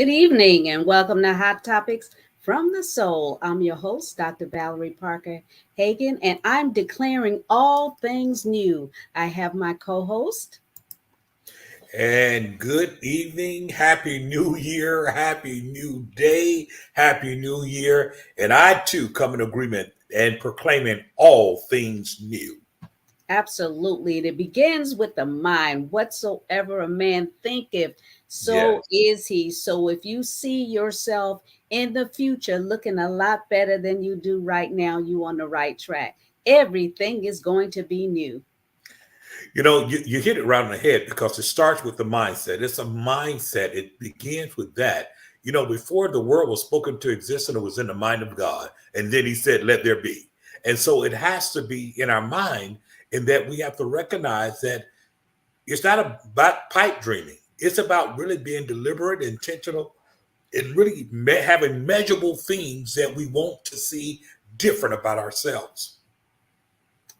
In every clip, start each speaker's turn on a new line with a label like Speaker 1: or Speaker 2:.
Speaker 1: Good evening and welcome to Hot Topics from the Soul. I'm your host, Dr. Valerie Parker-Hagan, and I'm declaring all things new. I have my co-host.
Speaker 2: And good evening, happy new year, happy new day, happy new year. And I too come in agreement and proclaiming all things new.
Speaker 1: Absolutely. And it begins with the mind. Whatsoever a man thinketh, so
Speaker 2: Yes.
Speaker 1: is he. So if you see yourself in the future looking a lot better than you do right now, you on the right track. Everything is going to be new.
Speaker 2: You hit it right on the head because it starts with the mindset. It's a mindset. It begins with that. Before the world was spoken to existence, it was in the mind of God. And then he said, let there be. And so it has to be in our mind, in that we have to recognize that it's not about pipe dreaming. It's about really being deliberate, intentional, and really having measurable things that we want to see different about ourselves.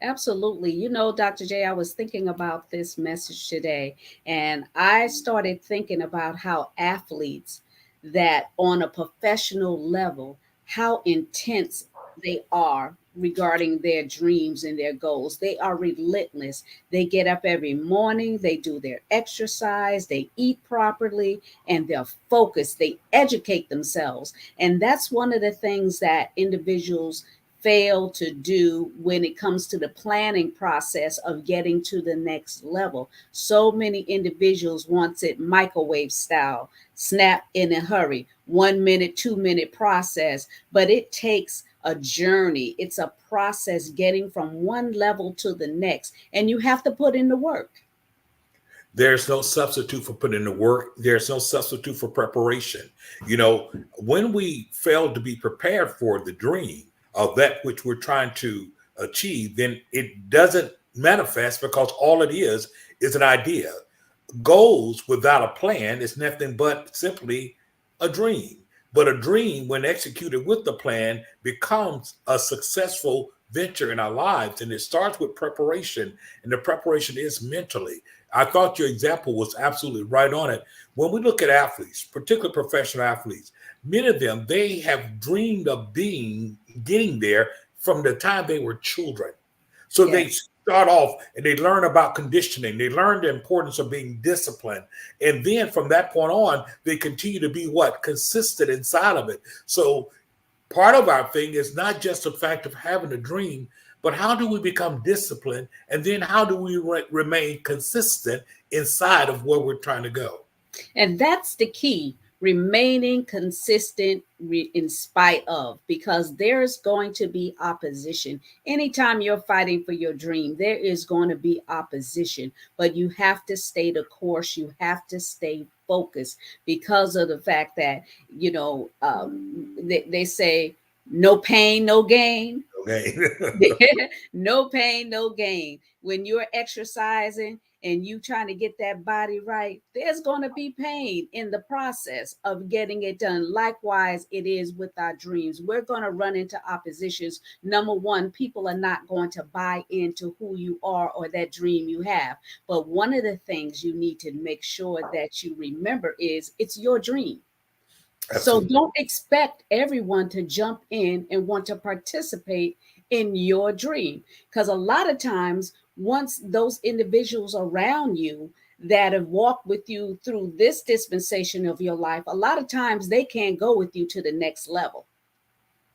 Speaker 1: Absolutely. You know, Dr. J, I was thinking about this message today, and I started thinking about how athletes that on a professional level, how intense they are regarding their dreams and their goals. They are relentless. They get up every morning, they do their exercise, they eat properly, and they're focused. They educate themselves. And that's one of the things that individuals fail to do when it comes to the planning process of getting to the next level. So many individuals wants it microwave style, snap in a hurry, 1 minute, 2 minute process, but it takes a journey. It's a process getting from one level to the next, and you have to put in the work.
Speaker 2: There's no substitute for putting in the work. There's no substitute for preparation. You know, when we fail to be prepared for the dream of that which we're trying to achieve, then it doesn't manifest because all it is an idea. Goals without a plan is nothing but simply a dream. But a dream, when executed with the plan, becomes a successful venture in our lives. And it starts with preparation, and the preparation is mentally. I thought your example was absolutely right on it. When we look at athletes, particularly professional athletes, many of them, they have dreamed of getting there from the time they were children. So they
Speaker 1: Yes.
Speaker 2: start off and they learn about conditioning. They learn the importance of being disciplined. And then from that point on, they continue to be what? Consistent inside of it. So part of our thing is not just the fact of having a dream, but how do we become disciplined? And then how do we remain consistent inside of where we're trying to go?
Speaker 1: And that's the key, remaining consistent in spite of, because there's going to be opposition. Anytime you're fighting for your dream, there is going to be opposition, but you have to stay the course. You have to stay focused because of the fact that, they say no pain, no gain.
Speaker 2: Okay.
Speaker 1: No pain, no gain. When you're exercising and you trying to get that body right, there's going to be pain in the process of getting it done. Likewise, it is with our dreams. We're going to run into oppositions. Number one, people are not going to buy into who you are or that dream you have. But one of the things you need to make sure that you remember is it's your dream. So
Speaker 2: Absolutely.
Speaker 1: don't expect everyone to jump in and want to participate in your dream. Because a lot of times, once those individuals around you that have walked with you through this dispensation of your life, a lot of times they can't go with you to the next level.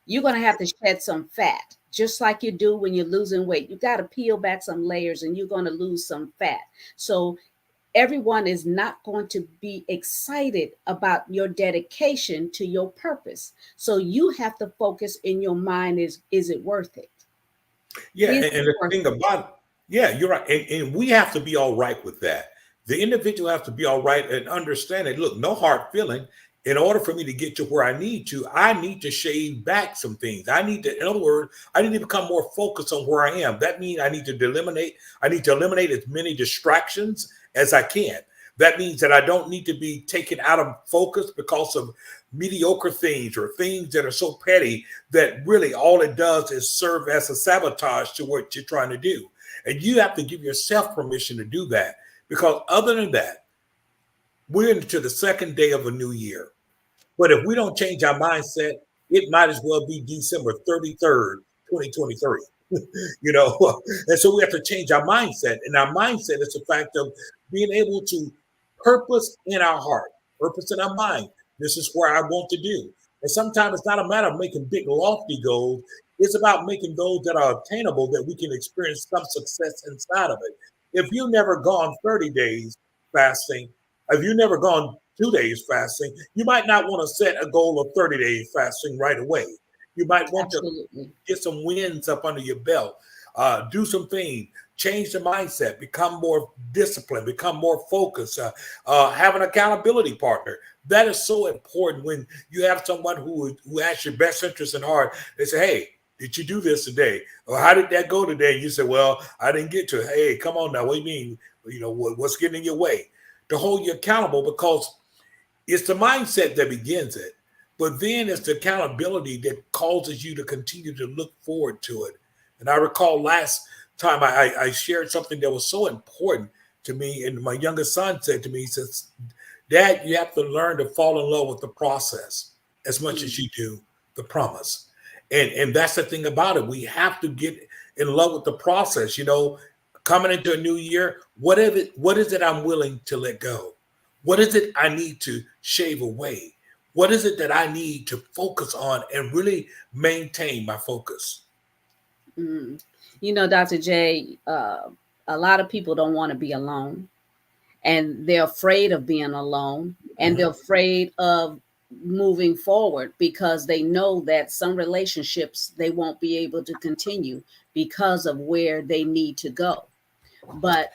Speaker 1: You're going to have to shed some fat, just like you do when you're losing weight. You got to peel back some layers and you're going to lose some fat. So everyone is not going to be excited about your dedication to your purpose. So you have to focus in your mind is it worth it?
Speaker 2: Yeah,
Speaker 1: Is
Speaker 2: and
Speaker 1: it
Speaker 2: the
Speaker 1: worth
Speaker 2: thing
Speaker 1: it?
Speaker 2: about it, yeah, you're right. And we have to be all right with that. The individual has to be all right and understand it. Look, no hard feeling. In order for me to get to where I need to shave back some things. I need to, in other words, I need to become more focused on where I am. That means I need to eliminate as many distractions as I can. That means that I don't need to be taken out of focus because of mediocre things or things that are so petty that really all it does is serve as a sabotage to what you're trying to do. And you have to give yourself permission to do that because other than that, we're into the second day of a new year. But if we don't change our mindset, it might as well be December 33rd, 2023. you know, and so we have to change our mindset. And our mindset is the fact of being able to purpose in our heart, purpose in our mind. This is where I want to do. And sometimes it's not a matter of making big, lofty goals. It's about making those that are attainable that we can experience some success inside of it. If you've never gone 30 days fasting, if you've never gone 2 days fasting, you might not want to set a goal of 30 days fasting right away. You might want to
Speaker 1: Absolutely.
Speaker 2: get some wins up under your belt, do some things, change the mindset, become more disciplined, become more focused, have an accountability partner. That is so important when you have someone who has your best interest in heart. They say, hey, did you do this today? Or how did that go today? And you say, well, I didn't get to it. Hey, come on now. What do you mean? What's getting in your way? To hold you accountable, because it's the mindset that begins it. But then it's the accountability that causes you to continue to look forward to it. And I recall last time I shared something that was so important to me. And my youngest son said to me, he says, Dad, you have to learn to fall in love with the process as much as
Speaker 1: Mm,
Speaker 2: you do the promise. And that's the thing about it. We have to get in love with the process. Coming into a new year, what is it I'm willing to let go? What is it I need to shave away? What is it that I need to focus on and really maintain my focus?
Speaker 1: mm. Dr. J, a lot of people don't want to be alone, and they're afraid of being alone, and they're
Speaker 2: Mhm.
Speaker 1: afraid of moving forward because they know that some relationships they won't be able to continue because of where they need to go. But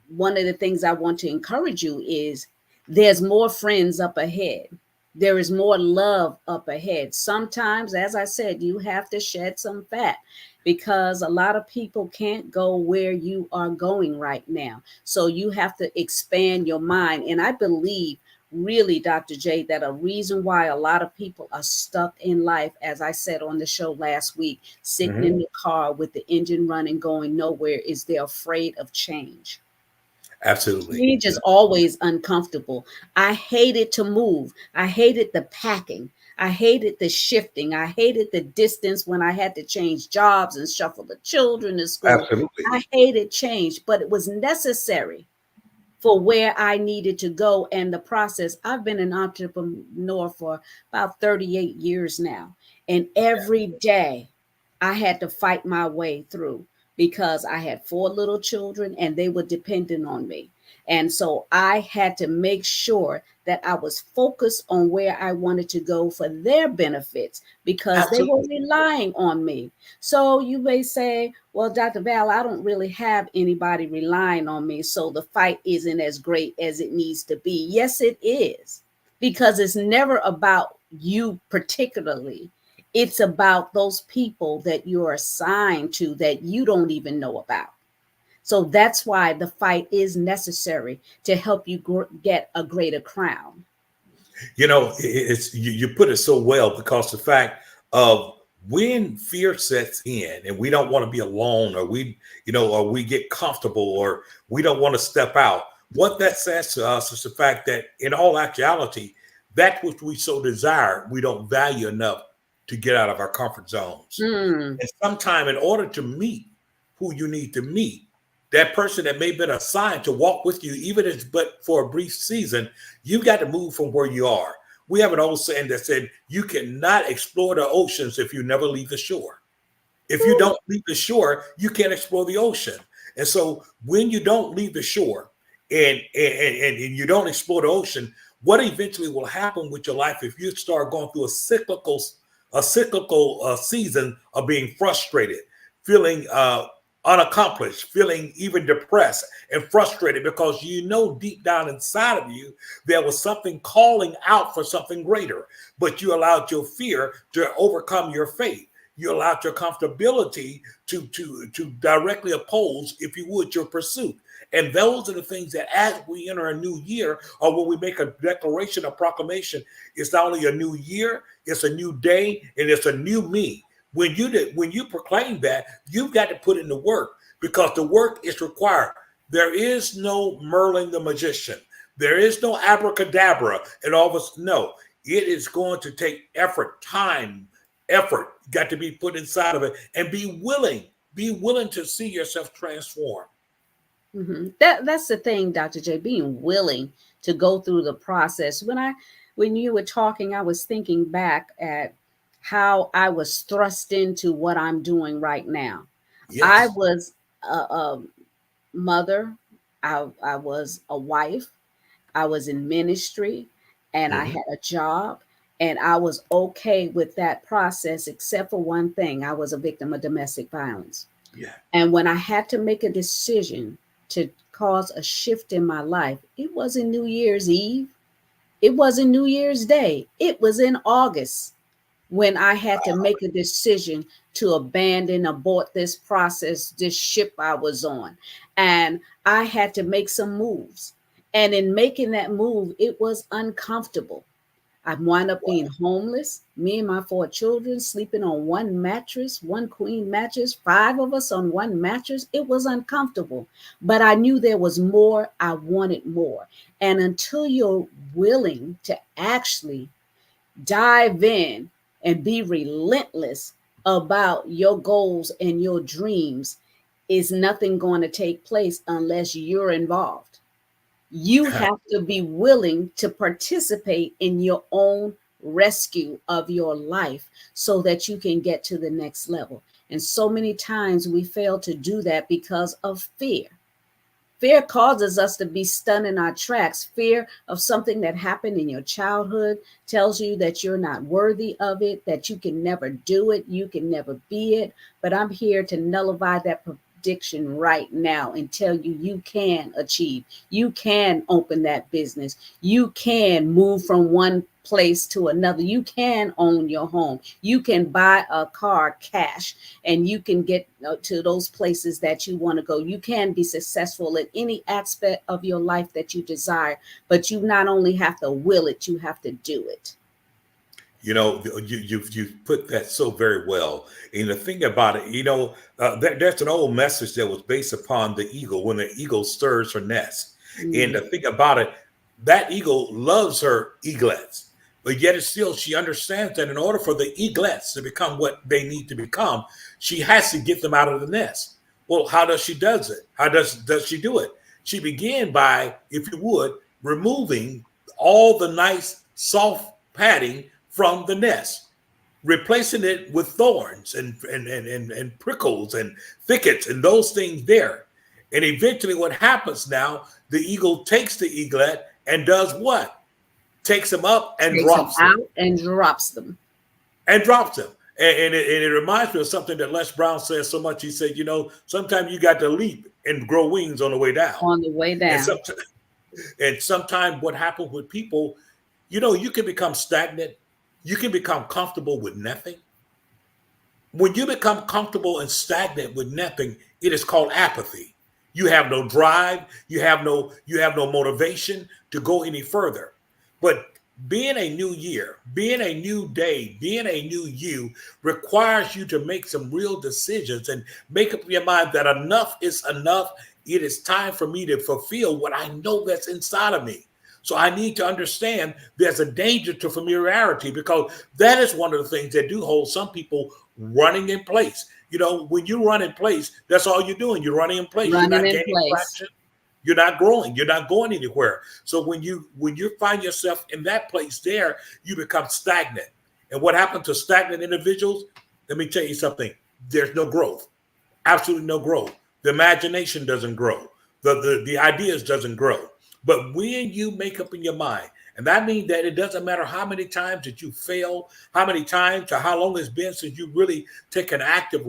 Speaker 1: one of the things I want to encourage you is there's more friends up ahead. There is more love up ahead. Sometimes, as I said, you have to shed some fat because a lot of people can't go where you are going right now. So you have to expand your mind. And I believe, really, Dr. J, that a reason why a lot of people are stuck in life, as I said on the show last week, sitting
Speaker 2: Mhm.
Speaker 1: in the car with the engine running, going nowhere, is they're afraid of change.
Speaker 2: Absolutely.
Speaker 1: Change is always uncomfortable. I hated to move. I hated the packing. I hated the shifting. I hated the distance when I had to change jobs and shuffle the children to school.
Speaker 2: Absolutely.
Speaker 1: I hated change, but it was necessary for where I needed to go and the process. I've been an entrepreneur for about 38 years now. And every day I had to fight my way through because I had four little children and they were dependent on me. And so I had to make sure that I was focused on where I wanted to go for their benefits because they were
Speaker 2: Absolutely.
Speaker 1: relying on me. So you may say, well, Dr. Val, I don't really have anybody relying on me. So the fight isn't as great as it needs to be. Yes, it is, because it's never about you particularly. It's about those people that you're assigned to that you don't even know about. So that's why the fight is necessary to help you get a greater crown.
Speaker 2: It's you put it so well, because the fact of when fear sets in and we don't want to be alone, or or we get comfortable, or we don't want to step out. What that says to us is the fact that in all actuality, that which we so desire, we don't value enough to get out of our comfort zones.
Speaker 1: Mm,
Speaker 2: And sometime, in order to meet who you need to meet, that person that may have been assigned to walk with you, even if but for a brief season, you got to move from where you are. We have an old saying that said, you cannot explore the oceans if you never leave the shore. If you don't leave the shore, you can't explore the ocean. And so when you don't leave the shore and you don't explore the ocean, what eventually will happen with your life if you start going through a cyclical season of being frustrated, feeling unaccomplished, feeling even depressed and frustrated because you know deep down inside of you there was something calling out for something greater, but you allowed your fear to overcome your faith. You allowed your comfortability to directly oppose, if you would, your pursuit. And those are the things that, as we enter a new year, or when we make a declaration, a proclamation, it's not only a new year, it's a new day, and it's a new me. When you proclaim that, you've got to put in the work, because the work is required. There is no Merlin the magician. There is no abracadabra and all of us. No, It is going to take effort, time, effort got to be put inside of it, and be willing to see yourself transform.
Speaker 1: That's the thing, Dr. J, being willing to go through the process. When you were talking, I was thinking back at how I was thrust into what I'm doing right now. I
Speaker 2: Yes.
Speaker 1: was a mother, I was a wife, I was in ministry, and I
Speaker 2: Hmm.
Speaker 1: had a job, and I was okay with that process, except for one thing: I was a victim of domestic violence.
Speaker 2: Yeah.
Speaker 1: And when I had to make a decision to cause a shift in my life, it wasn't New Year's Eve, it wasn't New Year's Day, it was in August when I had to make a decision to abandon, abort this process, this ship I was on. And I had to make some moves. And in making that move, it was uncomfortable. I wound up being homeless. Me and my four children sleeping on one mattress, one queen mattress, five of us on one mattress. It was uncomfortable, but I knew there was more. I wanted more. And until you're willing to actually dive in and be relentless about your goals and your dreams, is nothing going to take place unless you're involved. You have to be willing to participate in your own rescue of your life so that you can get to the next level. And so many times we fail to do that because of fear. Fear causes us to be stunned in our tracks. Fear of something that happened in your childhood tells you that you're not worthy of it, that you can never do it, you can never be it. But I'm here to nullify that prediction right now and tell you you can achieve. You can open that business. You can move from one place to another. You can own your home. You can buy a car cash and you can get to those places that you want to go. You can be successful in any aspect of your life that you desire, but you not only have to will it, you have to do it.
Speaker 2: You put that so very well. And the thing about it, there's an old message that was based upon the eagle when the eagle stirs her nest. And
Speaker 1: Mm,
Speaker 2: the thing about it, that eagle loves her eaglets, but yet it's still she understands that in order for the eaglets to become what they need to become, she has to get them out of the nest. Well, how does she does it? How does she do it? She began by, if you would, removing all the nice soft padding from the nest, replacing it with thorns and prickles and thickets and those things there. And eventually, what happens now, the eagle takes the eaglet and does what? Takes them up and
Speaker 1: takes them
Speaker 2: drops them.
Speaker 1: out and drops them
Speaker 2: And drops them. And it reminds me of something that Les Brown says so much. He said, sometimes you got to leap and grow wings on the way down.
Speaker 1: on the way
Speaker 2: And
Speaker 1: down.
Speaker 2: sometimes, and sometimes what happens with people, you can become stagnant. You can become comfortable with nothing. When you become comfortable and stagnant with nothing, it is called apathy. You have no drive, you have no motivation to go any further. But being a new year, being a new day, being a new you requires you to make some real decisions and make up your mind that enough is enough. It is time for me to fulfill what I know that's inside of me. So I need to understand there's a danger to familiarity because that is one of the things that do hold some people running in place. When you run in place, that's all you're doing. You're running in place. You're
Speaker 1: Running
Speaker 2: not
Speaker 1: in
Speaker 2: gaining
Speaker 1: place.
Speaker 2: traction. You're not growing. You're not going anywhere. So when you find yourself in that place there, you become stagnant. And what happens to stagnant individuals? Let me tell you something. There's no growth. Absolutely no growth. The imagination doesn't grow. The ideas doesn't grow. But when you make up in your mind, and that means that it doesn't matter how many times that you fail, how many times or how long it's been since you really take an active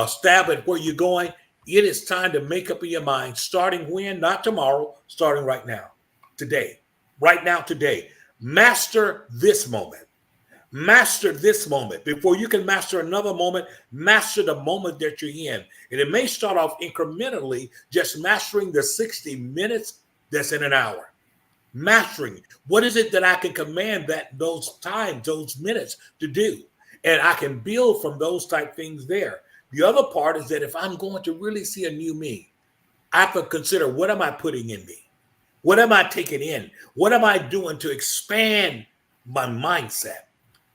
Speaker 2: stab at where you're going. It is time to make up in your mind, starting when, not tomorrow, starting right now, today, right now, today. Master this moment. Master this moment. Before you can master another moment, master the moment that you're in. And it may start off incrementally, just mastering the 60 minutes that's in an hour. Mastering what is it that I can command those times, those minutes to do. And I can build from those type things there. The other part is that if I'm going to really see a new me, I have to consider what am I putting in me? What am I taking in? What am I doing to expand my mindset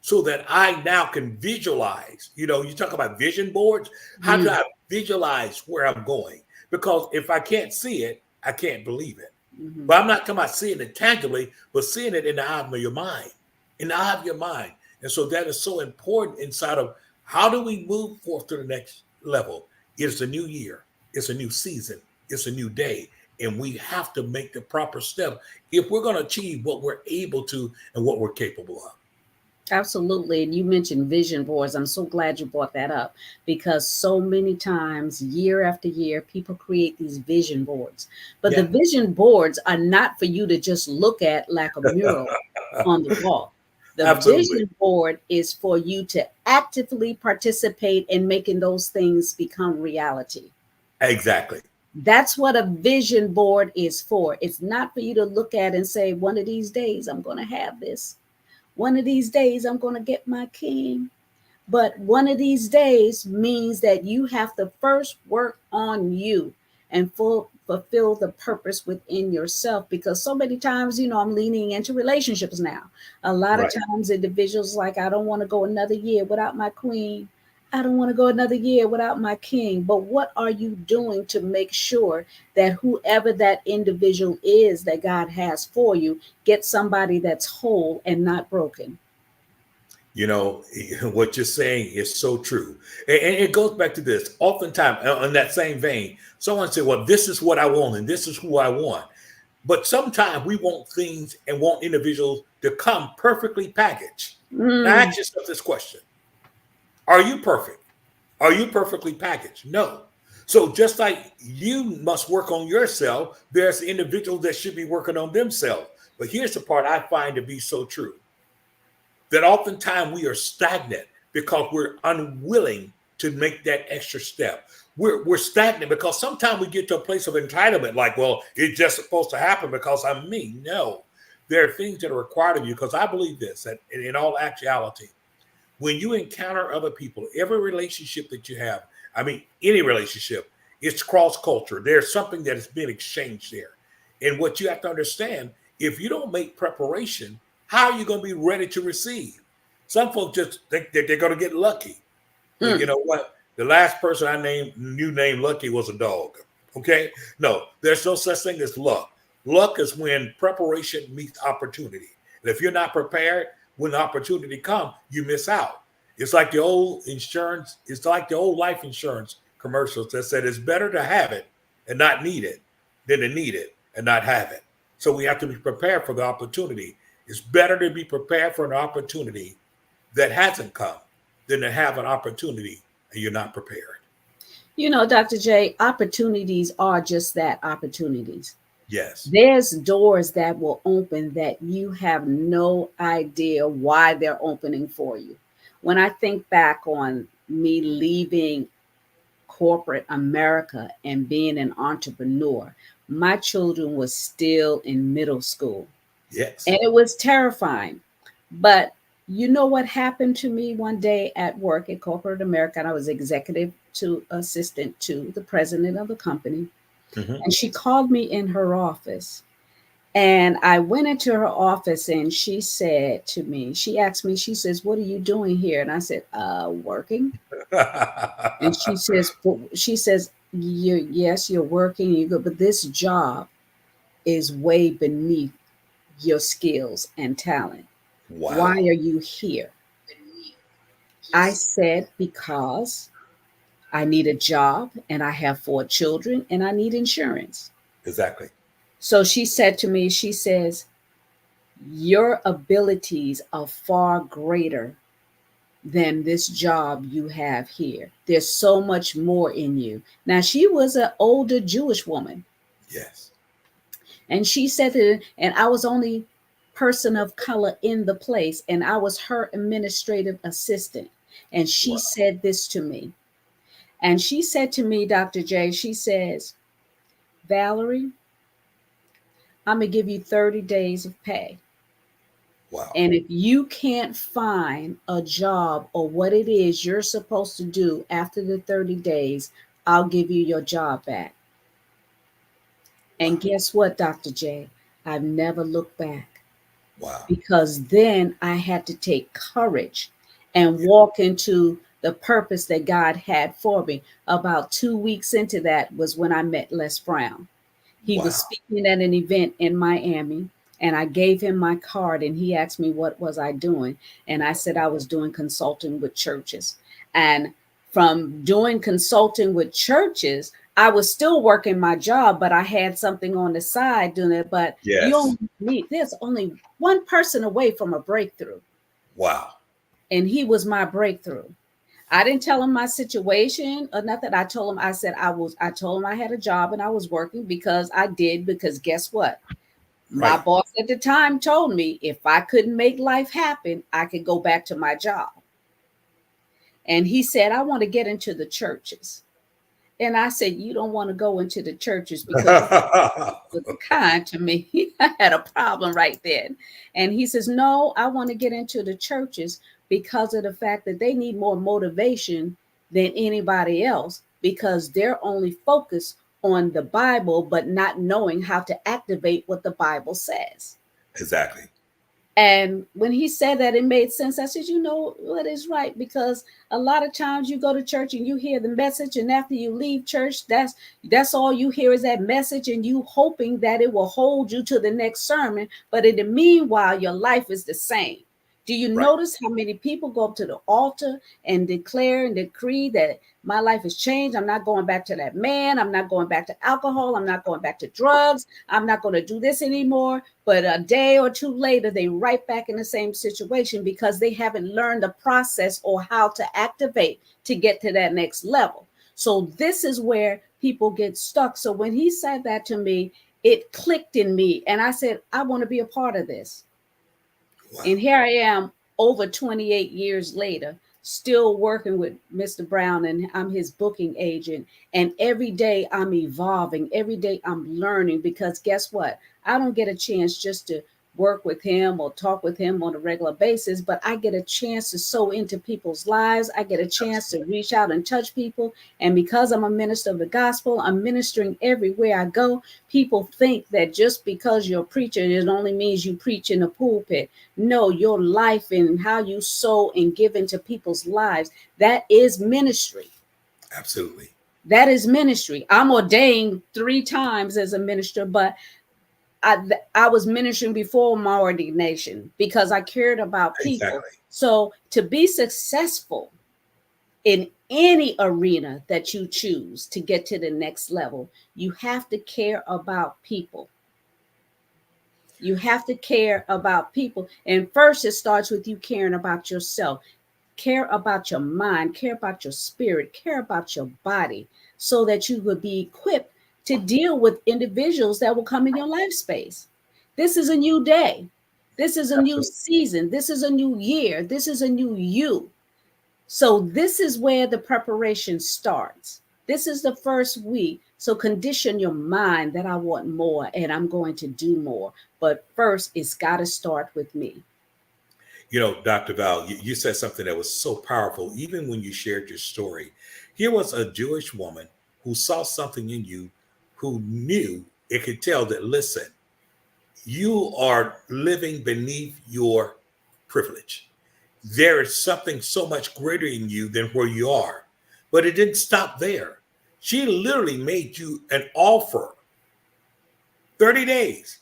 Speaker 2: so that I now can visualize? You talk about vision boards. How do
Speaker 1: Mm,
Speaker 2: I visualize where I'm going? Because if I can't see it, I can't believe it.
Speaker 1: mhm.
Speaker 2: But I'm not talking about seeing it tangibly, but seeing it in the eye of your mind, in the eye of your mind. And so that is so important inside of how do we move forth to the next level? It's a new year, it's a new season, it's a new day. And we have to make the proper step if we're going to achieve what we're able to and what we're capable of.
Speaker 1: Absolutely. And you mentioned vision boards. I'm so glad you brought that up because so many times, year after year, people create these vision boards. But the
Speaker 2: Yeah,
Speaker 1: vision boards are not for you to just look at like a mural on the wall. The
Speaker 2: absolutely.
Speaker 1: vision board is for you to actively participate in making those things become reality.
Speaker 2: Exactly.
Speaker 1: That's what a vision board is for. It's not for you to look at and say, one of these days I'm going to have this. One of these days I'm going to get my king. But one of these days means that you have to first work on you and fulfill the purpose within yourself. Because so many times, I'm leaning into relationships now. A lot of
Speaker 2: Right.
Speaker 1: times, individuals like, I don't want to go another year without my queen. I don't want to go another year without my king. But what are you doing to make sure that whoever that individual is that God has for you, get somebody that's whole and not broken?
Speaker 2: You know, what you're saying is so true. And it goes back to this. Oftentimes, in that same vein, someone said, well, this is what I want and this is who I want. But sometimes we want things and want individuals to come perfectly packaged. Now,
Speaker 1: Mm,
Speaker 2: ask yourself this question. Are you perfect? Are you perfectly packaged? No. So just like you must work on yourself, there's individuals that should be working on themselves. But here's the part I find to be so true, that oftentimes we are stagnant because we're unwilling to make that extra step. We're stagnant because sometimes we get to a place of entitlement, like, well, it's just supposed to happen because I'm me. No, there are things that are required of you because I believe this, that in all actuality, when you encounter other people, every relationship that you have, I mean, any relationship, it's cross culture. There's something that has been exchanged there. And what you have to understand, if you don't make preparation, how are you going to be ready to receive? Some folks just think that they're going to get lucky. Well, you
Speaker 1: mm.
Speaker 2: know what? The last person I named Lucky was a dog. Okay? No, there's no such thing as luck. Luck is when preparation meets opportunity. And if you're not prepared, when the opportunity comes, you miss out. It's like the old insurance, it's like the old life insurance commercials that said it's better to have it and not need it than to need it and not have it. So we have to be prepared for the opportunity. It's better to be prepared for an opportunity that hasn't come than to have an opportunity and you're not prepared.
Speaker 1: Dr. J, opportunities are just that, opportunities.
Speaker 2: Yes.
Speaker 1: There's doors that will open that you have no idea why they're opening for you. When I think back on me leaving corporate America and being an entrepreneur, my children were still in middle school.
Speaker 2: Yes.
Speaker 1: And it was terrifying. But you know what happened to me one day at work at corporate America? And I was executive to assistant to the president of the company.
Speaker 2: Hmm.
Speaker 1: And she called me in her office. And I went into her office and she said to me, she asked me, she says, "What are you doing here?" And I said, "Working." And she says, yes, you're working, you go, but this job is way beneath your skills and talent. Why
Speaker 2: Wow.
Speaker 1: are you here? I said, because I need a job and I have 4 children and I need insurance.
Speaker 2: Exactly.
Speaker 1: So she said to me, she says, your abilities are far greater than this job you have here. There's so much more in you. Now, she was an older Jewish woman.
Speaker 2: Yes.
Speaker 1: And she said that, and I was only person of color in the place, and I was her administrative assistant. And she
Speaker 2: Wow.
Speaker 1: said this to me. And she said to me, Dr. J, she says, "Valerie, I'm going to give you 30 days of pay.
Speaker 2: Wow.
Speaker 1: And if you can't find a job or what it is you're supposed to do after the 30 days, I'll give you your job back." And guess what, Dr. J? I've never looked back,
Speaker 2: Wow.
Speaker 1: because then I had to take courage and walk into the purpose that God had for me. About 2 weeks into that was when I met Les Brown. He was
Speaker 2: Wow.
Speaker 1: speaking at an event in Miami, and I gave him my card, and he asked me what was I doing, and I said I was doing consulting with churches. And from doing consulting with churches, I was still working my job, but I had something on the side doing it. But you
Speaker 2: Yes.
Speaker 1: only meet, there's only one person away from a breakthrough,
Speaker 2: Wow.
Speaker 1: and he was my breakthrough. I didn't tell him my situation or nothing. I told him, I told him I had a job and I was working, because I did, because guess what? My
Speaker 2: Right.
Speaker 1: boss at the time told me if I couldn't make life happen, I could go back to my job. And he said, I want to get into the churches. And I said, you don't want to go into the churches, because you was kind to me. I had a problem right then. And he says, no, I want to get into the churches because of the fact that they need more motivation than anybody else, because they're only focused on the Bible, but not knowing how to activate what the Bible says.
Speaker 2: Exactly.
Speaker 1: And when he said that, it made sense. I said, you know what is right, because a lot of times you go to church and you hear the message, and after you leave church, that's all you hear is that message, and you hoping that it will hold you to the next sermon. But in the meanwhile, your life is the same. Do you
Speaker 2: Right.
Speaker 1: notice how many people go up to the altar and declare and decree that my life has changed? I'm not going back to that man. I'm not going back to alcohol. I'm not going back to drugs. I'm not going to do this anymore. But a day or two later, they right back in the same situation, because they haven't learned the process or how to activate to get to that next level. So this is where people get stuck. So when he said that to me, it clicked in me. And I said, I want to be a part of this.
Speaker 2: Wow.
Speaker 1: And here I am over 28 years later, still working with Mr. Brown, and I'm his booking agent. And every day I'm evolving. Every day I'm learning, because guess what? I don't get a chance just to work with him or talk with him on a regular basis, but I get a chance to sow into people's lives. I get a chance to reach out and touch people. And because I'm a minister of the gospel, I'm ministering everywhere I go. People think that just because you're a preacher, it only means you preach in a pulpit. No, your life and how you sow and give into people's lives, that is ministry.
Speaker 2: Absolutely.
Speaker 1: That is ministry. I'm ordained 3 times as a minister, but I was ministering before my ordination, because I cared about people.
Speaker 2: Exactly.
Speaker 1: So to be successful in any arena that you choose to get to the next level, you have to care about people. You have to care about people. And first, it starts with you caring about yourself. Care about your mind, care about your spirit, care about your body, so that you will be equipped to deal with individuals that will come in your life space. This is a new day. This is a new
Speaker 2: Absolutely.
Speaker 1: season. This is a new year. This is a new you. So this is where the preparation starts. This is the first week. So condition your mind that I want more and I'm going to do more. But first, it's got to start with me.
Speaker 2: Dr. Val, you said something that was so powerful, even when you shared your story. Here was a Jewish woman who saw something in you, who knew it could tell that, listen, you are living beneath your privilege. There is something so much greater in you than where you are. But it didn't stop there. She literally made you an offer. 30 days.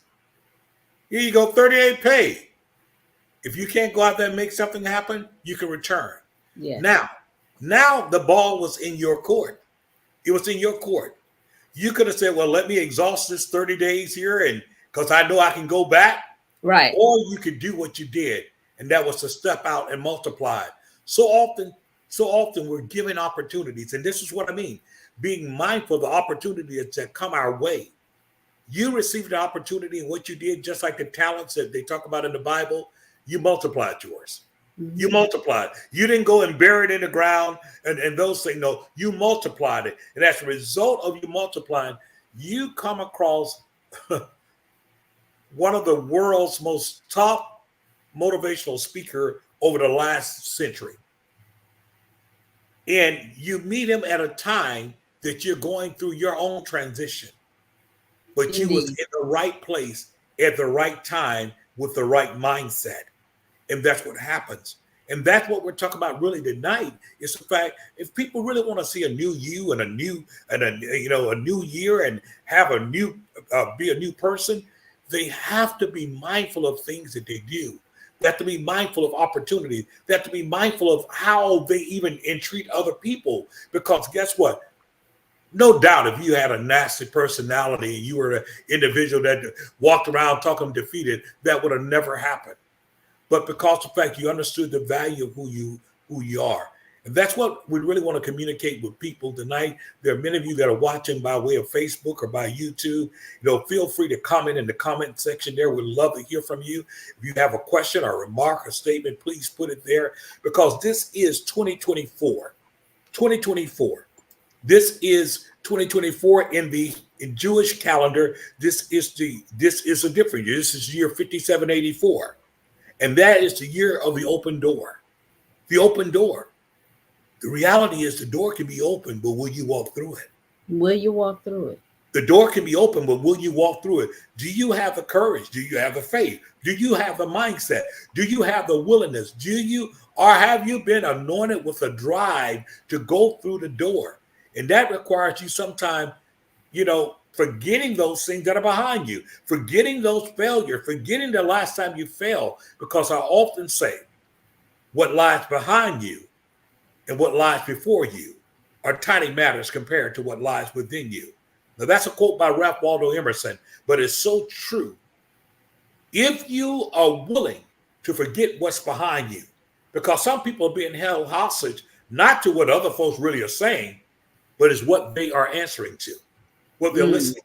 Speaker 2: Here you go, 30-day pay. If you can't go out there and make something happen, you can return.
Speaker 1: Yes.
Speaker 2: Now, now the ball was in your court. It was in your court. You could have said, well, let me exhaust this 30 days here, and because I know I can go back.
Speaker 1: Right.
Speaker 2: Or you could do what you did, and that was to step out and multiply. So often, so often we're given opportunities, and this is what I mean: being mindful of the opportunities that come our way. You received an opportunity, and what you did, just like the talents that they talk about in the Bible, you multiplied yours. You
Speaker 1: Mm-hmm.
Speaker 2: multiplied. You didn't go and bury it in the ground and those things. No, you multiplied it. And as a result of you multiplying, you come across one of the world's most top motivational speaker over the last century. And you meet him at a time that you're going through your own transition. but you was
Speaker 1: Indeed.
Speaker 2: in the right place at the right time with the right mindset. And that's what happens. And that's what we're talking about really tonight. Is the fact if people really want to see a new you and a new year and have a new be a new person, they have to be mindful of things that they do. They have to be mindful of opportunity. They have to be mindful of how they even entreat other people. Because guess what? No doubt, if you had a nasty personality and you were an individual that walked around talking defeated, that would have never happened. But because of the fact you understood the value of who you are. And that's what we really want to communicate with people tonight. There are many of you that are watching by way of Facebook or by YouTube. Feel free to comment in the comment section there. We'd love to hear from you. If you have a question or a remark or statement, please put it there because this is 2024. 2024. This is 2024 in Jewish calendar. This is a different year. This is year 5784. And that is the year of the open door. The open door. The reality is the door can be open, but will you walk through it?
Speaker 1: Will you walk through it?
Speaker 2: The door can be open, but will you walk through it? Do you have the courage? Do you have the faith? Do you have the mindset? Do you have the willingness? Have you been anointed with a drive to go through the door? And that requires you sometime, forgetting those things that are behind you, forgetting those failures, forgetting the last time you failed. Because I often say, what lies behind you and what lies before you are tiny matters compared to what lies within you. Now, that's a quote by Ralph Waldo Emerson, but it's so true. If you are willing to forget what's behind you, because some people are being held hostage, not to what other folks really are saying, but it's what they are answering to, what they're listening.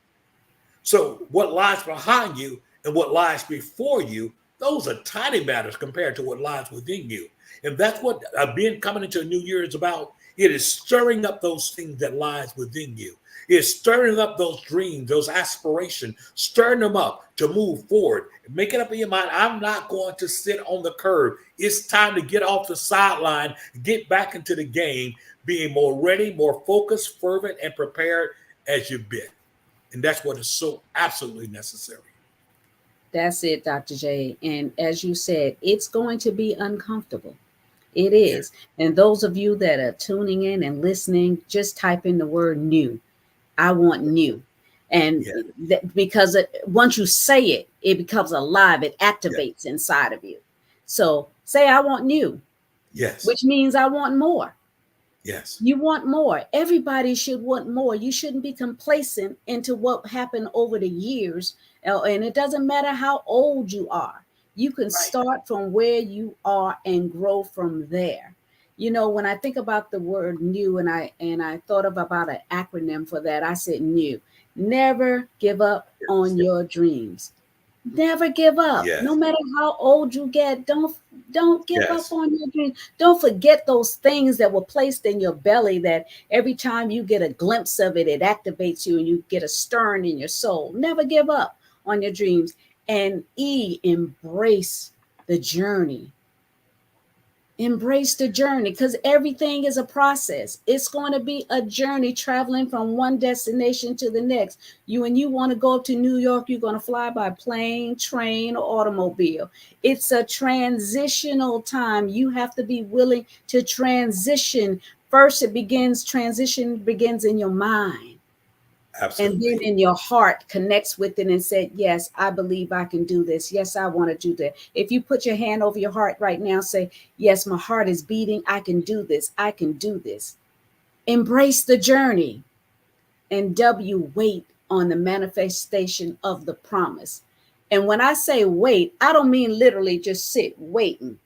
Speaker 2: So what lies behind you and what lies before you, those are tiny matters compared to what lies within you. And that's what being coming into a new year is about. It is stirring up those things that lies within you. It's stirring up those dreams, those aspirations, stirring them up to move forward. Make it up in your mind, I'm not going to sit on the curb. It's time to get off the sideline, get back into the game, being more ready, more focused, fervent, and prepared as you've been. And that's what is so absolutely necessary.
Speaker 1: That's it, Dr. J. And as you said, it's going to be uncomfortable. It
Speaker 2: Yeah.
Speaker 1: is. And those of you that are tuning in and listening, just type in the word new. I want new. And
Speaker 2: Yeah.
Speaker 1: because once you say it, it becomes alive. It
Speaker 2: Yeah.
Speaker 1: activates inside of you. So say, I want new,
Speaker 2: Yes.
Speaker 1: which means I want more.
Speaker 2: Yes.
Speaker 1: You want more. Everybody should want more. You shouldn't be complacent into what happened over the years. And it doesn't matter how old you are. You can
Speaker 2: Right.
Speaker 1: start from where you are and grow from there. When I think about the word new and I thought about an acronym for that, I said new. Never give up on your dreams. Never give up. No
Speaker 2: Yes.
Speaker 1: matter how old you get, don't give up
Speaker 2: Yes.
Speaker 1: on your dreams. Don't forget those things that were placed in your belly that every time you get a glimpse of it, it activates you and you get a stirring in your soul. Never give up on your dreams. And embrace the journey. Embrace the journey because everything is a process. It's going to be a journey traveling from one destination to the next. When you want to go up to New York, you're going to fly by plane, train, or automobile. It's a transitional time. You have to be willing to transition. First, transition begins in your mind. And then
Speaker 2: Absolutely.
Speaker 1: in your heart connects with it and said, yes, I believe I can do this. Yes, I want to do that. If you put your hand over your heart right now, say, yes, my heart is beating. I can do this. I can do this. Embrace the journey. And wait on the manifestation of the promise. And when I say wait, I don't mean literally just sit waiting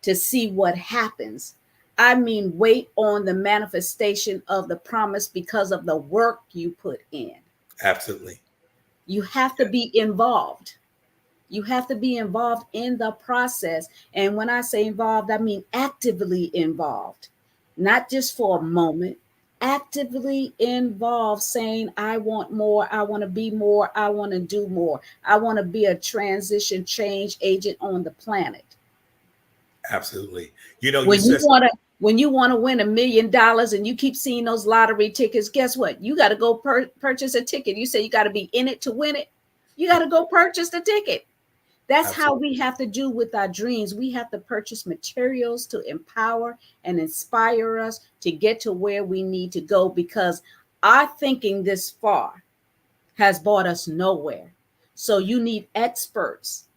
Speaker 1: to see what happens. I mean, wait on the manifestation of the promise because of the work you put in.
Speaker 2: Absolutely.
Speaker 1: You have to be involved. You have to be involved in the process. And when I say involved, I mean actively involved, not just for a moment, actively involved, saying, I want more, I want to be more, I want to do more, I want to be a transition change agent on the planet.
Speaker 2: Absolutely. You
Speaker 1: When you
Speaker 2: said
Speaker 1: want to,
Speaker 2: something.
Speaker 1: When you want to win $1 million and you keep seeing those lottery tickets, guess what? You got to go purchase a ticket. You say you got to be in it to win it. You got to go purchase the ticket. That's how
Speaker 2: Absolutely.
Speaker 1: we have to do with our dreams. We have to purchase materials to empower and inspire us to get to where we need to go, because our thinking this far has brought us nowhere. So you need experts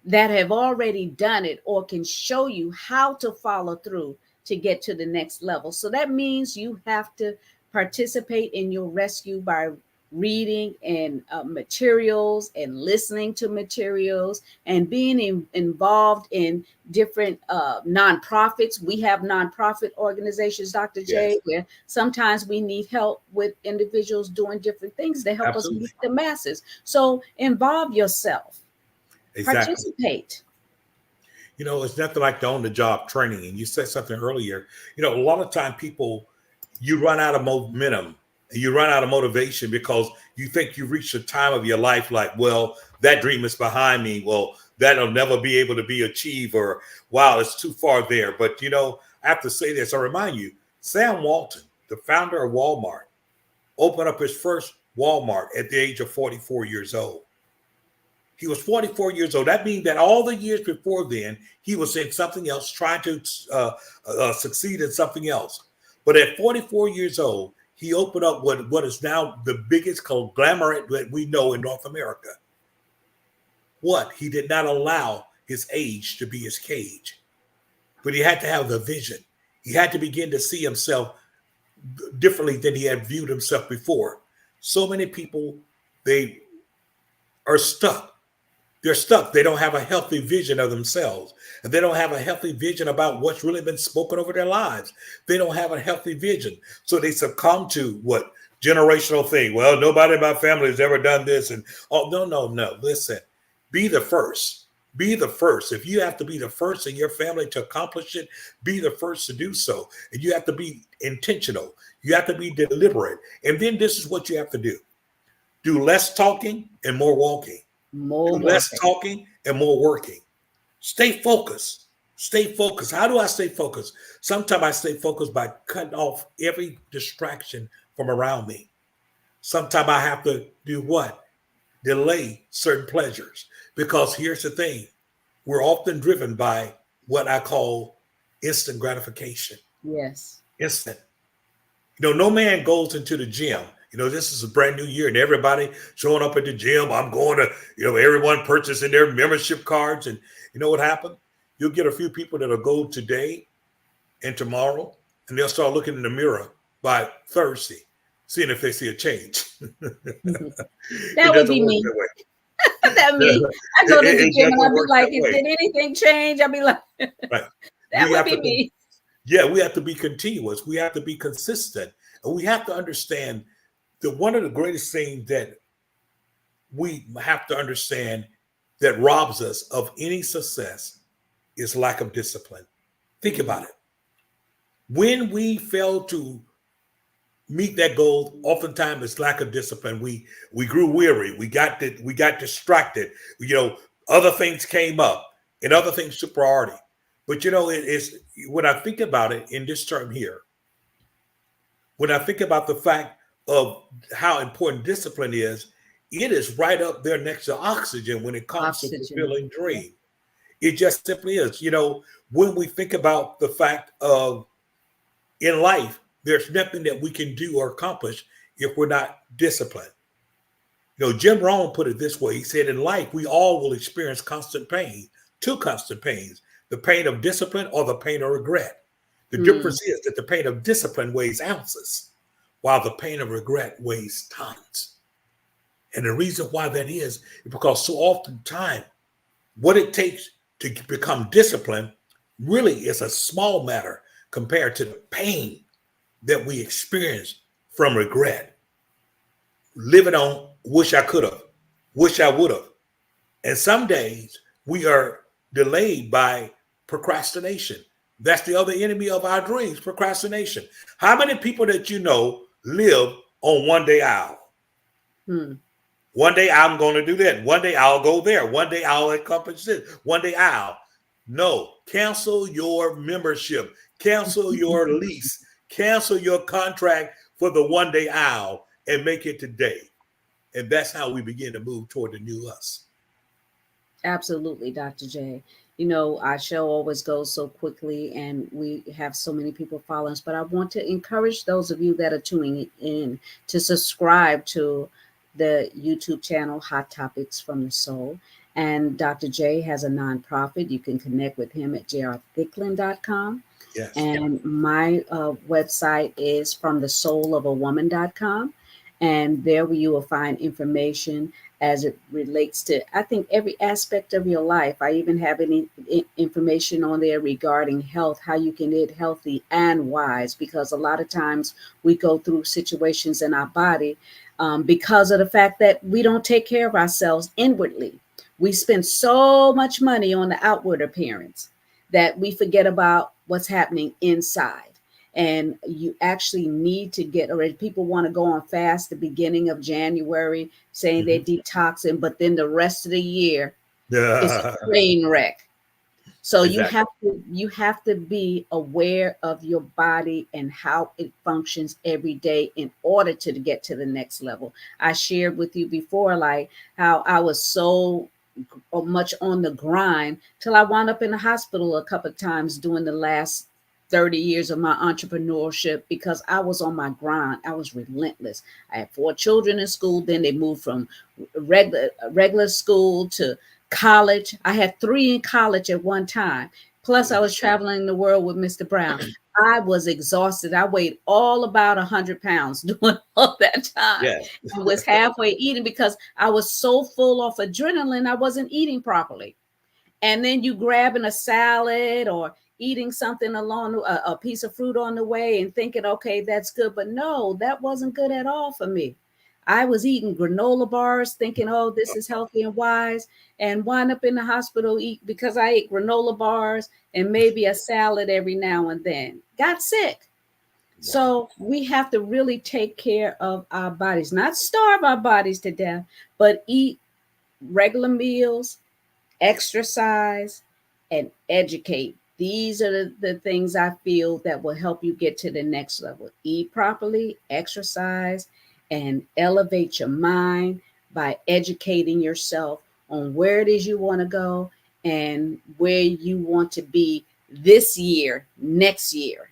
Speaker 1: that have already done it or can show you how to follow through to get to the next level. So that means you have to participate in your rescue by reading and materials and listening to materials and being involved in different nonprofits. We have nonprofit organizations, Dr. J,
Speaker 2: Yes,
Speaker 1: where sometimes we need help with individuals doing different things to help us
Speaker 2: absolutely.
Speaker 1: reach the masses. So involve yourself,
Speaker 2: Exactly.
Speaker 1: participate.
Speaker 2: It's nothing like the on-the-job training. And you said something earlier. A lot of time people, you run out of momentum, you run out of motivation because you think you reached a time of your life like, well, that dream is behind me. Well, that'll never be able to be achieved, or wow, it's too far there. But I have to say this. I remind you, Sam Walton, the founder of Walmart, opened up his first Walmart at the age of 44 years old. He was 44 years old. That means that all the years before then, he was in something else, trying to succeed in something else. But at 44 years old, he opened up what is now the biggest conglomerate that we know in North America. What? He did not allow his age to be his cage, but he had to have the vision. He had to begin to see himself differently than he had viewed himself before. So many people, they are stuck. They're stuck. They don't have a healthy vision of themselves. And they don't have a healthy vision about what's really been spoken over their lives. They don't have a healthy vision. So they succumb to what? Generational thing. Well, nobody in my family has ever done this. And oh, no, no, no. Listen, be the first. Be the first. If you have to be the first in your family to accomplish it, be the first to do so. And you have to be intentional. You have to be deliberate. And then this is what you have to do. Do less talking and more walking.
Speaker 1: More
Speaker 2: Do less
Speaker 1: working.
Speaker 2: talking and more working. Stay focused. Stay focused. How do I stay focused? Sometimes I stay focused by cutting off every distraction from around me. Sometimes I have to do what? Delay certain pleasures. Because here's the thing, we're often driven by what I call instant gratification.
Speaker 1: Yes.
Speaker 2: Instant. No man goes into the gym. This is a brand new year and everybody showing up at the gym. I'm going to, everyone purchasing their membership cards. And you know what happened? You'll get a few people that'll go today and tomorrow, and they'll start looking in the mirror by Thursday, seeing if they see a change. It
Speaker 1: That would
Speaker 2: doesn't
Speaker 1: be
Speaker 2: work
Speaker 1: me.
Speaker 2: that way.
Speaker 1: That me. I go
Speaker 2: It,
Speaker 1: to
Speaker 2: it,
Speaker 1: the
Speaker 2: it
Speaker 1: gym and
Speaker 2: doesn't
Speaker 1: I'll be
Speaker 2: work
Speaker 1: like,
Speaker 2: that
Speaker 1: did
Speaker 2: way.
Speaker 1: anything change? I'll be like,
Speaker 2: Right.
Speaker 1: that
Speaker 2: We
Speaker 1: would
Speaker 2: have
Speaker 1: be
Speaker 2: to,
Speaker 1: me.
Speaker 2: yeah, we have to be continuous. We have to be consistent. And we have to understand that one of the greatest things that we have to understand that robs us of any success is lack of discipline. Think
Speaker 1: Mm,
Speaker 2: about it. When we fail to meet that goal, oftentimes it's lack of discipline. We grew weary. We got distracted. Other things came up and other things took priority. But it's when I think about it in this term here, when I think about the fact of how important discipline is, it is right up there next to oxygen when it comes to
Speaker 1: oxygen.
Speaker 2: fulfilling
Speaker 1: Yeah.
Speaker 2: dream. It just simply is. When we think about the fact of in life, there's nothing that we can do or accomplish if we're not disciplined. Jim Rohn put it this way. He said, in life, we all will experience constant pain, two constant pains, the pain of discipline or the pain of regret. The
Speaker 1: Mm,
Speaker 2: difference is that the pain of discipline weighs ounces, while the pain of regret weighs tons. And the reason why that is because so often time, what it takes to become disciplined really is a small matter compared to the pain that we experience from regret. Living on wish I could have, wish I would have. And some days we are delayed by procrastination. That's the other enemy of our dreams, procrastination. How many people that you know live on one day out?
Speaker 1: mm.
Speaker 2: One day I'm going to do that. One day I'll go there. One day I'll accomplish this. One day I'll. No, cancel your membership. cancel your lease, cancel your contract for the one day owl, and make it today. And that's how we begin to move toward the new us.
Speaker 1: Absolutely, Dr. J. You know, our show always goes so quickly and we have so many people following us, but I want to encourage those of you that are tuning in to subscribe to the YouTube channel Hot Topics from the Soul. And Dr. J has a nonprofit. You can connect with him at jrthicklin.com.
Speaker 2: Yes.
Speaker 1: And my website is fromthesoulafofawoman.com. And there you will find information as it relates to, I think, every aspect of your life. I even have any information on there regarding health, how you can live healthy and wise, because a lot of times we go through situations in our body because of the fact that we don't take care of ourselves inwardly. We spend so much money on the outward appearance that we forget about what's happening inside. And you actually need to get already. People want to go on fast the beginning of January, saying they're detoxing, but then the rest of the year is a
Speaker 2: Yeah.
Speaker 1: train wreck. So
Speaker 2: Exactly.
Speaker 1: you have to be aware of your body and how it functions every day in order to get to the next level. I shared with you before, like how I was so much on the grind till I wound up in the hospital a couple of times during the last 30 years of my entrepreneurship because I was on my grind. I was relentless. I had 4 children in school. Then they moved from regular school to college. I had 3 in college at one time. Plus, I was traveling the world with Mr. Brown. I was exhausted. I weighed all about 100 pounds doing all that time
Speaker 2: Yes.
Speaker 1: and was halfway eating because I was so full of adrenaline, I wasn't eating properly. And then you grabbing a salad or eating something along a piece of fruit on the way and thinking, okay, that's good. But no, that wasn't good at all for me. I was eating granola bars thinking, oh, this is healthy and wise, and wind up in the hospital because I ate granola bars and maybe a salad every now and then. Got sick.
Speaker 2: Wow.
Speaker 1: So we have to really take care of our bodies, not starve our bodies to death, but eat regular meals, exercise, and educate. These are the things I feel that will help you get to the next level. Eat properly, exercise, and elevate your mind by educating yourself on where it is you want to go and where you want to be this year, next year.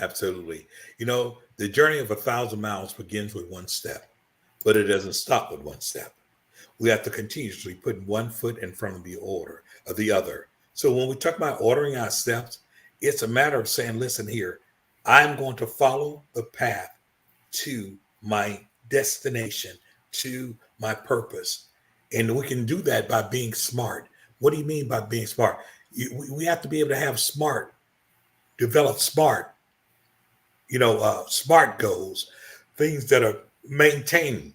Speaker 2: Absolutely. You know, the journey of 1,000 miles begins with one step, but it doesn't stop with one step. We have to continuously put one foot in front of the order of the other. So when we talk about ordering our steps, it's a matter of saying, listen here, I'm going to follow the path to my destination, to my purpose. And we can do that by being smart. What do you mean by being smart? We have to be able to have smart, develop smart, smart goals, things that are maintained,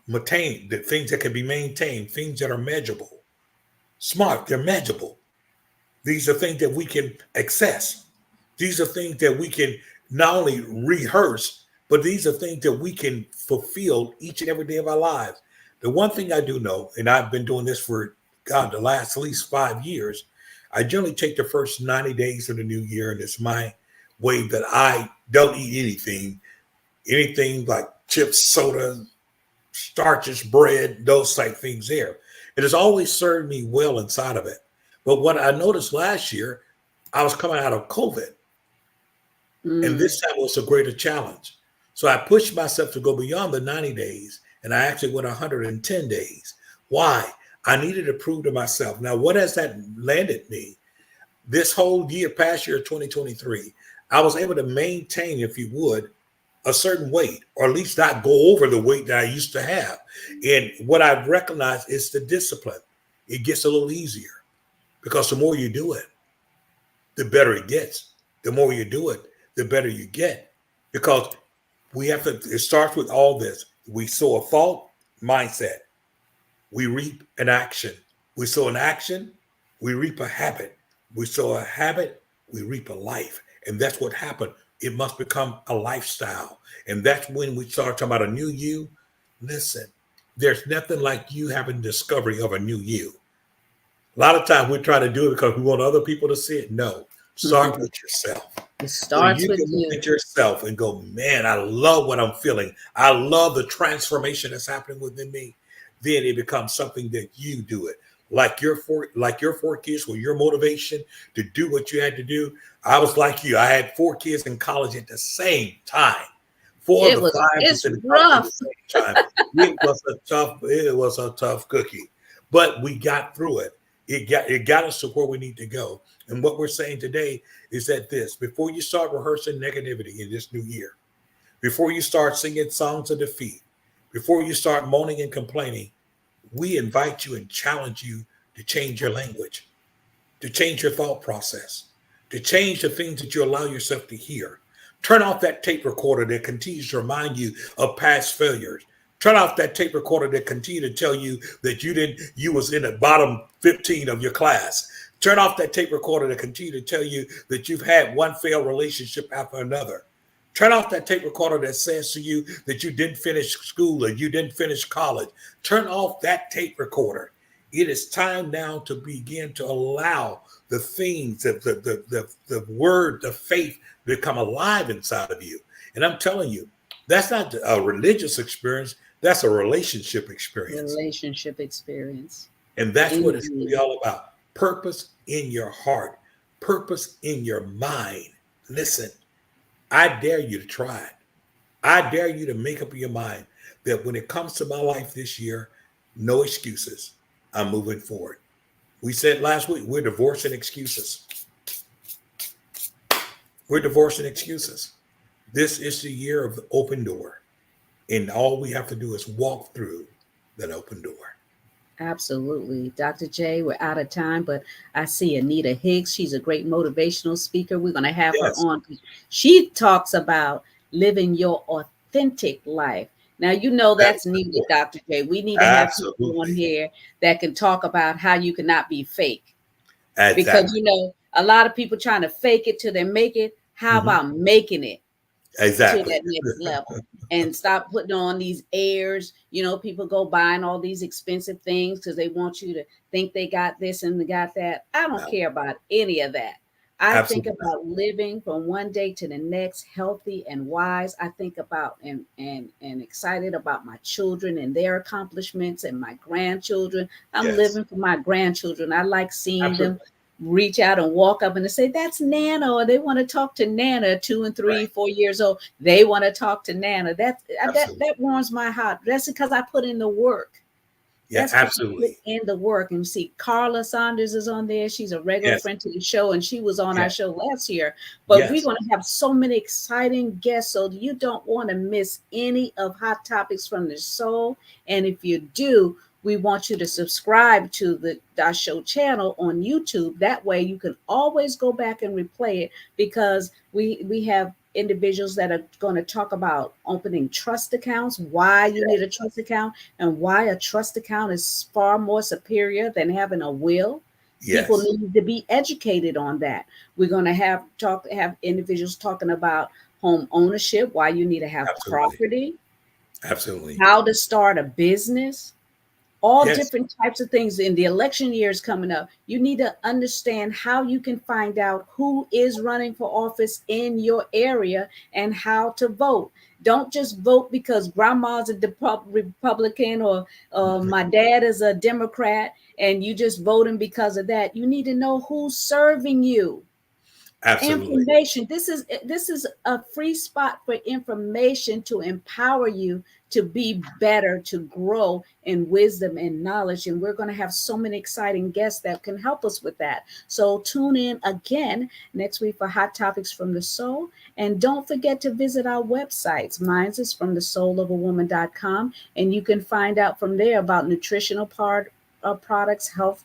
Speaker 2: the things that can be maintained, things that are measurable. Smart, they're measurable. These are things that we can access. These are things that we can not only rehearse, but these are things that we can fulfill each and every day of our lives. The one thing I do know, and I've been doing this for God, the last at least 5 years, I generally take the first 90 days of the new year, and it's my way that I don't eat anything like chips, soda, starches, bread, those type things there. It has always served me well inside of it. But what I noticed last year, I was coming out of COVID, and
Speaker 1: Mm.
Speaker 2: this time was a greater challenge. So I pushed myself to go beyond the 90 days, and I actually went 110 days. Why? I needed to prove to myself. Now, what has that landed me? This whole year, past year 2023, I was able to maintain, if you would, a certain weight, or at least not go over the weight that I used to have. And what I've recognized is the discipline. It gets a little easier because the more you do it, the better it gets. The more you do it, the better you get. Because it starts with all this. We sow a thought mindset, we reap an action. We sow an action, we reap a habit. We sow a habit, we reap a life. And that's what happened. It must become a lifestyle. And that's when we start talking about a new you. Listen, there's nothing like you having discovery of a new you. A lot of times we're trying to do it because we want other people to see it. No, Start with yourself.
Speaker 1: It
Speaker 2: So
Speaker 1: starts
Speaker 2: you
Speaker 1: with
Speaker 2: can look
Speaker 1: you.
Speaker 2: at yourself and go, man, I love what I'm feeling. I love the transformation that's happening within me. Then it becomes something that you do it. Like your four kids were your motivation to do what you had to do. I was like you. I had four kids in college at the same time. Four of the five was
Speaker 1: It's
Speaker 2: in college at
Speaker 1: rough.
Speaker 2: the same time. It was a tough cookie. But we got through it. It got us to where we need to go. And what we're saying today is that before you start rehearsing negativity in this new year, before you start singing songs of defeat, before you start moaning and complaining, we invite you and challenge you to change your language, to change your thought process, to change the things that you allow yourself to hear. Turn off that tape recorder that continues to remind you of past failures. Turn off that tape recorder that continue to tell you that you was in the bottom 15 of your class. Turn off that tape recorder that continue to tell you that you've had one failed relationship after another. Turn off that tape recorder that says to you that you didn't finish school or you didn't finish college. Turn off that tape recorder. It is time now to begin to allow the things, the word, the faith become alive inside of you. And I'm telling you, that's not a religious experience. That's a relationship experience.
Speaker 1: Relationship experience.
Speaker 2: And that's what it's
Speaker 1: Indeed.
Speaker 2: really all about. Purpose in your heart, purpose in your mind. Listen, I dare you to try it. I dare you to make up your mind that when it comes to my life this year, no excuses. I'm moving forward. We said last week, we're divorcing excuses. We're divorcing excuses. This is the year of the open door. And all we have to do is walk through that open door.
Speaker 1: Absolutely. Dr. J, we're out of time, but I see Anita Hicks. She's a great motivational speaker. We're going to have her
Speaker 2: Yes,
Speaker 1: on. She talks about living your authentic life. Now, you know
Speaker 2: that
Speaker 1: that's
Speaker 2: is
Speaker 1: needed,
Speaker 2: important.
Speaker 1: Dr. J. We need to have people on
Speaker 2: Absolutely.
Speaker 1: here that can talk about how you cannot be fake. Because,
Speaker 2: Exactly.
Speaker 1: a lot of people trying to fake it till they make it. How
Speaker 2: Mhm.
Speaker 1: about making it to
Speaker 2: Exactly.
Speaker 1: that next level and stop putting on these airs? People go buying all these expensive things because they want you to think they got this and they got that. I don't
Speaker 2: No,
Speaker 1: care about any of that. I think
Speaker 2: absolutely not.
Speaker 1: about living from one day to the next healthy and wise. I think about and excited about my children and their accomplishments and my grandchildren. I'm
Speaker 2: Yes,
Speaker 1: living for my grandchildren. I like seeing them
Speaker 2: absolutely.
Speaker 1: reach out and walk up and they say, "That's Nana," or they want to talk to Nana, 2 and 3,
Speaker 2: Right.
Speaker 1: 4 years old. They want to talk to Nana.
Speaker 2: Absolutely.
Speaker 1: That warms my heart. That's because I put in the work.
Speaker 2: Yeah,
Speaker 1: That's because I put
Speaker 2: absolutely.
Speaker 1: in the work. And see, Carla Saunders is on there. She's a regular
Speaker 2: Yes.
Speaker 1: friend to the show, and she was on our
Speaker 2: Yes.
Speaker 1: show last year. But we're
Speaker 2: Yes.
Speaker 1: going to have so many exciting guests, so you don't want to miss any of Hot Topics from the Soul. And if you do, we want you to subscribe to our show channel on YouTube. That way, you can always go back and replay it because we have individuals that are going to talk about opening trust accounts, why you need a trust account, and why a trust account is far more superior than having a will. People
Speaker 2: Yes.
Speaker 1: need to be educated on that. We're going to have individuals talking about home ownership, why you need to have
Speaker 2: Absolutely.
Speaker 1: property,
Speaker 2: Absolutely.
Speaker 1: how to start a business, all
Speaker 2: Yes.
Speaker 1: different types of things. In the election years coming up, you need to understand how you can find out who is running for office in your area and how to vote. Don't just vote because grandma's a Republican or my dad is a Democrat and you just voting because of that. You need to know who's serving you.
Speaker 2: Absolutely.
Speaker 1: Information. This is a free spot for information to empower you to be better, to grow in wisdom and knowledge. And we're going to have so many exciting guests that can help us with that. So tune in again next week for Hot Topics from the Soul. And don't forget to visit our websites. Mine's is from the soulofawoman.com. And you can find out from there about nutritional products, health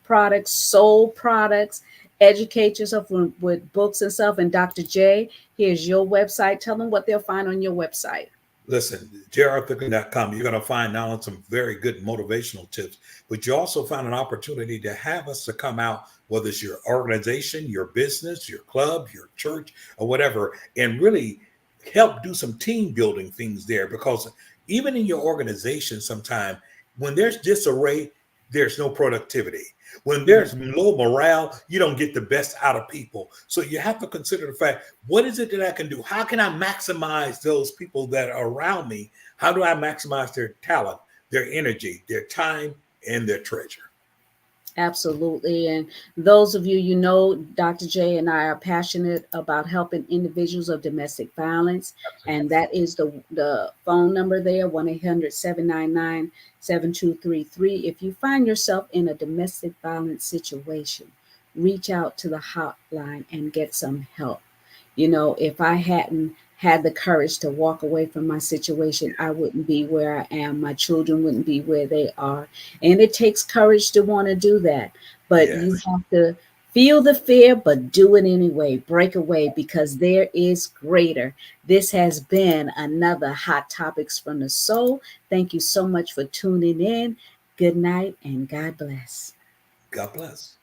Speaker 1: products, soul products. Educate yourself with books and stuff. And Dr. J, here's your website. Tell them what they'll find on your website.
Speaker 2: Listen, jrthinking.com, you're going to find not only some very good motivational tips, but you also find an opportunity to have us to come out, whether it's your organization, your business, your club, your church, or whatever, and really help do some team building things there. Because even in your organization, sometimes when there's disarray, there's no productivity. When
Speaker 1: Mhm.
Speaker 2: there's low morale, you don't get the best out of people. So you have to consider the fact, what is it that I can do? How can I maximize those people that are around me? How do I maximize their talent, their energy, their time, and their treasure?
Speaker 1: Absolutely. And those of you, you know, Dr. J and I are passionate about helping individuals of domestic violence. And
Speaker 2: Absolutely.
Speaker 1: that is the phone number there, 1-800-799-7233. If you find yourself in a domestic violence situation, reach out to the hotline and get some help. You know, if I hadn't had the courage to walk away from my situation, I wouldn't be where I am. My children wouldn't be where they are. And it takes courage to want to do that. But you
Speaker 2: Yes.
Speaker 1: have to feel the fear, but do it anyway. Break away because there is greater. This has been another Hot Topics from the Soul. Thank you so much for tuning in. Good night and God bless.
Speaker 2: God bless.